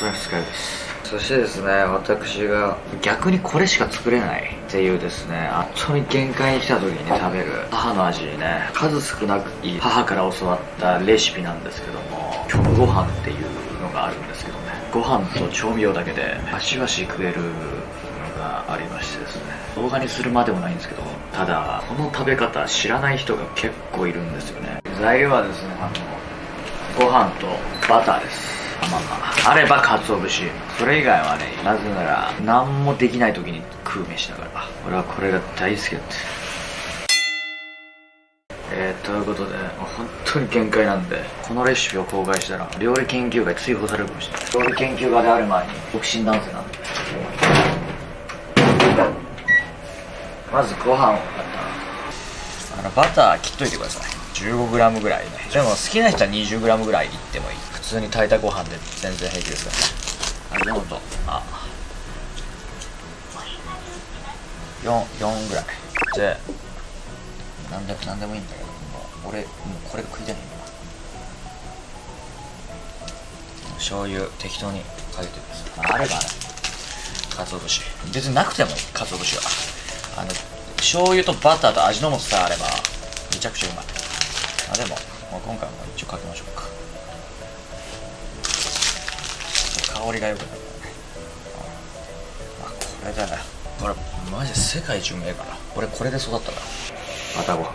当に二日酔いです。そしてですね、私が逆にこれしか作れないっていうですね、本当に限界に来た時に食べる母の味にね、数少なくいい母から教わったレシピなんですけども、虚無ご飯っていうのがあるんですけどね、ご飯と調味料だけでバシバシ食えるのがありましてですね、動画にするまでもないんですけど、ただこの食べ方知らない人が結構いるんですよね。材料はですね、ご飯とバターです。あれば鰹節。それ以外はね、なぜなら何もできない時に食う飯だから。俺はこれが大好きだって。ということで本当に限界なんで、このレシピを公開したら料理研究家に追放されるかもしれない。料理研究家である前に独身男性なんで。まずご飯をバター切っといてください。15g ぐらいね。でも好きな人は 20g ぐらいいってもいい。普通に炊いたご飯で全然平気ですからね。味の素4ぐらいで、なんでもいいんだけど、もうこれが食いたいんだ。醤油適当にかけてください。あればね、鰹節別になくてもいい。鰹節は醤油とバターと味の素さえあればめちゃくちゃうまい。でも今回も一応かけましょうか。香りが良くなるからね。これだよ。これマジで世界一うめえから。俺これで育ったから。バターご飯。